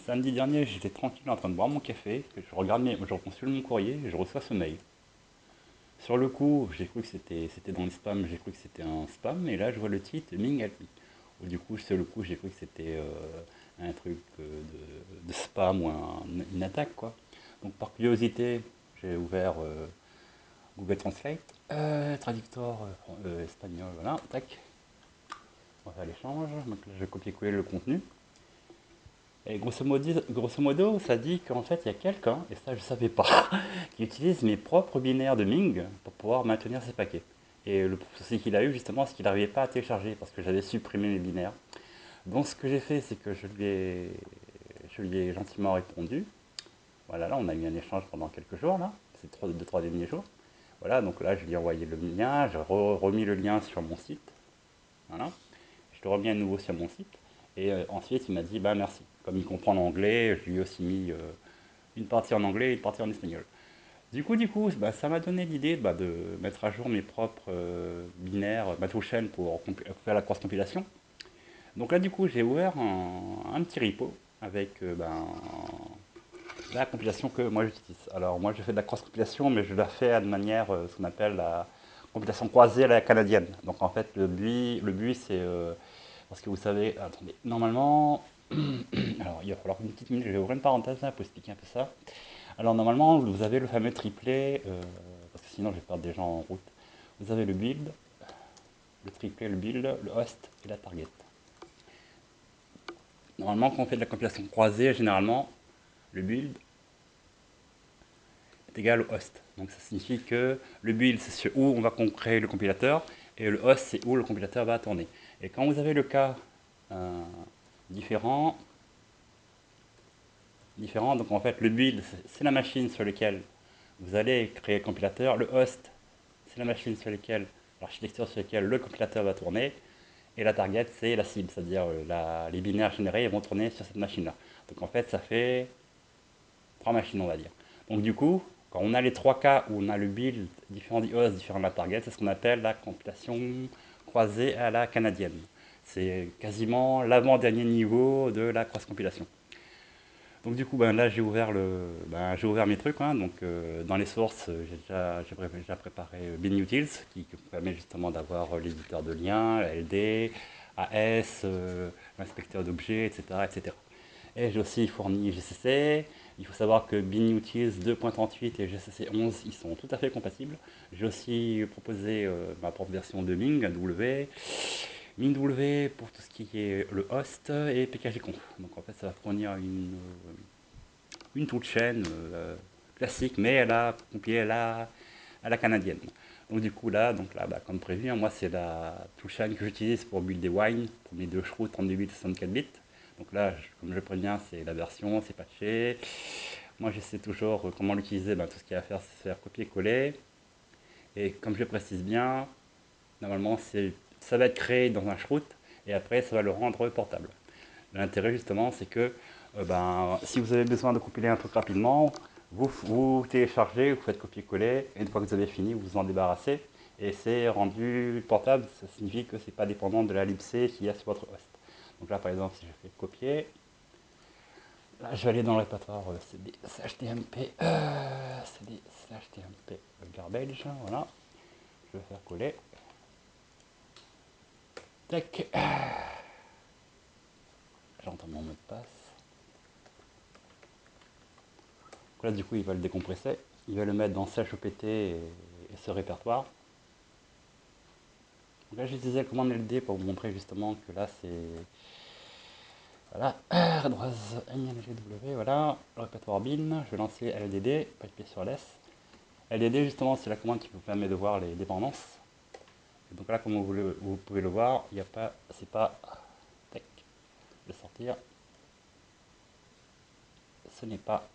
Samedi dernier, j'étais tranquille en train de boire mon café, que je consulte mon courrier et je reçois ce mail. Sur le coup, j'ai cru que c'était dans les spams, j'ai cru que c'était un spam, et là je vois le titre Ming Help Me. Ou du coup, sur le coup, j'ai cru que c'était un truc de spam ou une attaque quoi. Donc par curiosité, j'ai ouvert Google Translate, traducteur espagnol, voilà, tac, on va faire l'échange. Donc là, je vais copier-coller le contenu. Et grosso modo, ça dit qu'en fait, il y a quelqu'un, et ça je ne savais pas, qui utilise mes propres binaires de Ming pour pouvoir maintenir ses paquets. Et le souci qu'il a eu justement, c'est qu'il n'arrivait pas à télécharger parce que j'avais supprimé mes binaires. Donc ce que j'ai fait, c'est que je lui ai gentiment répondu. Voilà, là on a eu un échange pendant quelques jours, là, ces 2-3 derniers jours. Voilà, donc là je lui ai envoyé le lien, j'ai remis le lien sur mon site. Voilà. Je le remets à nouveau sur mon site. Et ensuite, il m'a dit, bah merci. Comme il comprend l'anglais, je lui ai aussi mis une partie en anglais et une partie en espagnol. Du coup, bah, ça m'a donné l'idée bah, de mettre à jour mes propres binaires, ma chaîne pour faire la cross-compilation. Donc là, du coup, j'ai ouvert un petit repo avec la compilation que moi j'utilise. Alors, moi, je fais de la cross-compilation, mais je la fais de manière, ce qu'on appelle la compilation croisée à la canadienne. Donc, en fait, le but c'est parce que vous savez, attendez, normalement, alors il va falloir une petite minute, je vais ouvrir une parenthèse là pour expliquer un peu ça. Alors normalement, vous avez le fameux triplet, parce que sinon je vais perdre des gens en route. Vous avez le build, le triplet, le build, le host et la target. Normalement, quand on fait de la compilation croisée, généralement, le build est égal au host. Donc ça signifie que le build, c'est sur où on va créer le compilateur, et le host, c'est où le compilateur va tourner. Et quand vous avez le cas euh, différent, donc en fait, le build, c'est la machine sur laquelle vous allez créer le compilateur. Le host, c'est la machine sur laquelle, l'architecture sur laquelle le compilateur va tourner. Et la target, c'est la cible, c'est-à-dire les binaires générés vont tourner sur cette machine-là. Donc en fait, ça fait trois machines, on va dire. Donc du coup, quand on a les trois cas où on a le build différent du host, différent de la target, c'est ce qu'on appelle la compilation croisée à la canadienne. C'est quasiment l'avant-dernier niveau de la cross-compilation. Donc du coup, ben, là j'ai ouvert mes trucs, hein. Donc dans les sources, j'ai déjà préparé BinUtils qui permet justement d'avoir l'éditeur de liens, LD, AS, l'inspecteur d'objets, etc., etc. Et j'ai aussi fourni GCC. Il faut savoir que BinUtils 2.38 et GCC 11, ils sont tout à fait compatibles. J'ai aussi proposé ma propre version de Ming, W. MinW pour tout ce qui est le host et PKGconf. Donc en fait, ça va fournir une toolchain classique, mais elle a compilée à la canadienne. Donc là, bah, comme prévu, hein, moi c'est la toolchain que j'utilise pour builder Wine, pour mes deux shrews 32 bits et 64 bits. Donc là, comme je préviens, c'est la version, c'est patché. Moi, je sais toujours comment l'utiliser. Ben, tout ce qu'il y a à faire, c'est faire copier-coller. Et comme je précise bien, normalement, ça va être créé dans un shroot et après, ça va le rendre portable. L'intérêt justement, c'est que si vous avez besoin de compiler un truc rapidement, vous téléchargez, vous faites copier-coller, et une fois que vous avez fini, vous vous en débarrassez, et c'est rendu portable. Ça signifie que c'est pas dépendant de la libc qu'il y a sur votre host. Donc là, par exemple, si je fais copier, là, je vais aller dans le répertoire cd CHTMP, cd CHTMP garbage, voilà, je vais faire coller, tac, j'entends mon mot de passe. Donc là, du coup, il va le décompresser. Il va le mettre dans CHOPT et ce répertoire. Donc là, j'utilisais la commande LD pour vous montrer justement que là, c'est. Voilà, ardoise MLGW, voilà, le répertoire bin. Je vais lancer LDD, pas de pied sur l'S. LDD, justement, c'est la commande qui vous permet de voir les dépendances. Et donc là, comme vous pouvez le voir, il n'y a pas. C'est pas. Tac, je vais sortir. Ce n'est pas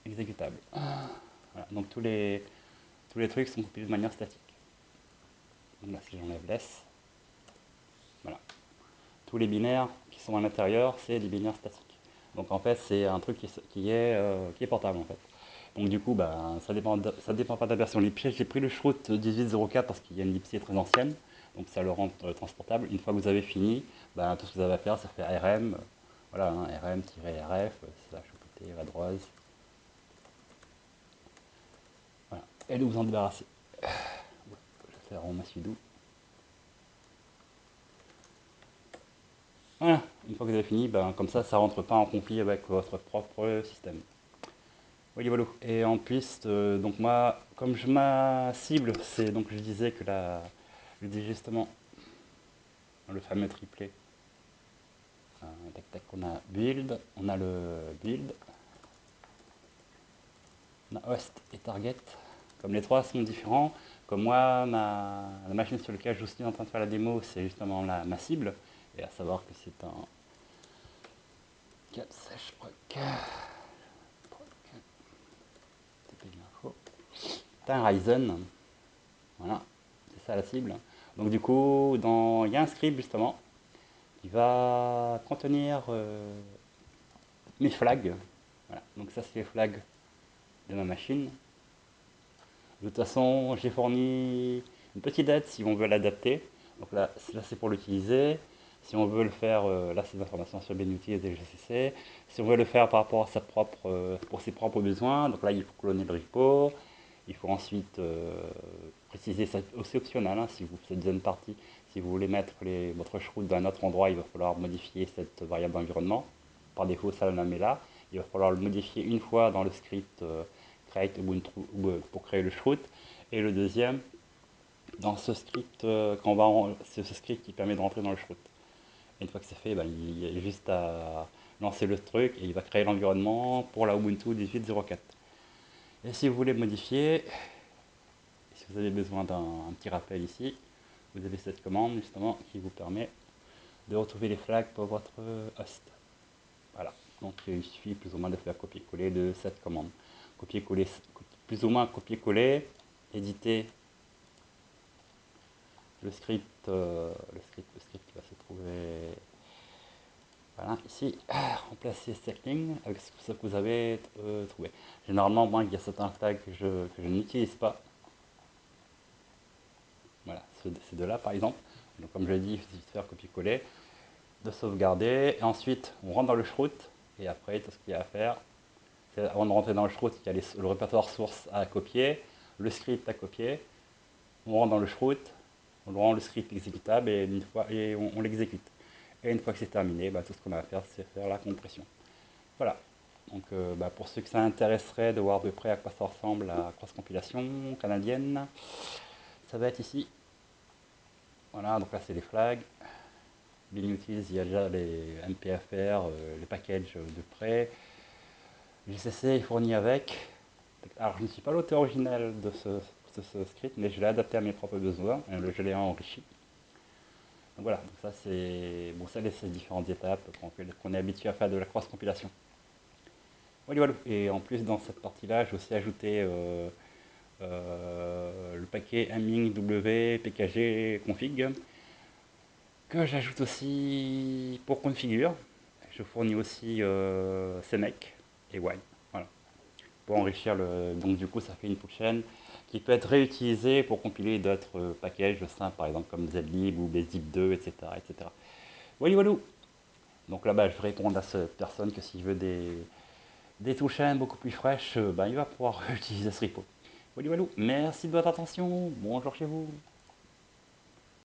exécutable. Voilà, donc tous les trucs sont compilés de manière statique. Donc là, si j'enlève l'S, voilà. Tous les binaires qui sont à l'intérieur, c'est des binaires statiques. Donc en fait, c'est un truc qui est portable en fait. Donc du coup, ça dépend pas de la version libc. J'ai pris le shroot 1804 parce qu'il y a une libc très ancienne, donc ça le rend transportable. Une fois que vous avez fini, tout ce que vous avez à faire, c'est faire rm, Voilà, hein, rm-rf, slash opt, redrose. Voilà. Et de vous en débarrasser. Je vais faire en sudo. Voilà, une fois que vous avez fini, ben, comme ça rentre pas en conflit avec votre propre système. Oui, voilà. Et en plus, donc moi, comme ma cible, c'est donc je disais que je dis justement le fameux triplet. Tac tac, on a build, on a le build, on a host et target. Comme les trois sont différents, comme moi, la machine sur laquelle je suis en train de faire la démo, c'est justement ma cible. Et à savoir que c'est un 4 sèche c'est un Ryzen. Voilà, c'est ça la cible. Donc du coup, il y a un script justement qui va contenir mes flags. Voilà. Donc ça c'est les flags de ma machine. De toute façon, j'ai fourni une petite aide si on veut l'adapter. Donc là c'est pour l'utiliser. Si on veut le faire, là c'est des informations sur BNutil et GCC. Si on veut le faire par rapport à pour ses propres besoins, donc là il faut cloner le repo. Il faut ensuite préciser, c'est aussi optionnel, hein, si vous cette deuxième partie, si vous voulez mettre votre shroud dans un autre endroit, il va falloir modifier cette variable d'environnement. Par défaut, ça la met là. Il va falloir le modifier une fois dans le script create Ubuntu pour créer le shroud. Et le deuxième, dans ce script, c'est ce script qui permet de rentrer dans le shroud. Et une fois que c'est fait, ben, il y a juste à lancer le truc et il va créer l'environnement pour la Ubuntu 18.04. Et si vous voulez modifier, si vous avez besoin d'un petit rappel ici, vous avez cette commande justement qui vous permet de retrouver les flags pour votre host. Voilà, donc il suffit plus ou moins de faire copier-coller de cette commande. Copier-coller, plus ou moins copier-coller, éditer le script qui va se trouver. Voilà, ici, remplacer cette ligne avec ce que vous avez trouvé. Généralement, moi, il y a certains flags que je n'utilise pas. Voilà, ces deux-là par exemple. Donc, comme je l'ai dit, il suffit de faire copier-coller, de sauvegarder. Et ensuite, on rentre dans le shroud. Et après, tout ce qu'il y a à faire, c'est avant de rentrer dans le shroud, il y a le répertoire source à copier, le script à copier. On rentre dans le shroud, on rend le script exécutable et on l'exécute. Et une fois que c'est terminé, bah, tout ce qu'on a à faire, c'est faire la compression. Voilà. Donc, bah, pour ceux que ça intéresserait de voir de près à quoi ça ressemble la cross-compilation canadienne, ça va être ici. Voilà, donc là c'est les flags. BNutil, il y a déjà les MPFR, les packages de près. GCC est fourni avec. Alors je ne suis pas l'auteur original de ce script, mais je l'ai adapté à mes propres besoins, je l'ai enrichi. Donc voilà, donc ça c'est bon, ça ces différentes étapes qu'on est habitué à faire de la cross-compilation. Voilà, voilà. Et en plus dans cette partie-là, j'ai aussi ajouté le paquet amming-w pkg config que j'ajoute aussi pour configure. Je fournis aussi CMake et Wine. Voilà. Pour enrichir le. Donc du coup ça fait une chaîne qui peut être réutilisée pour compiler d'autres packages simples, par exemple comme zlib ou zip2, etc. etc. Voilà, voilà. Donc là-bas je vais répondre à cette personne que s'il veut des touchaines beaucoup plus fraîches, ben, il va pouvoir utiliser ce repo. Voilà, voilà. Merci de votre attention. Bonjour chez vous.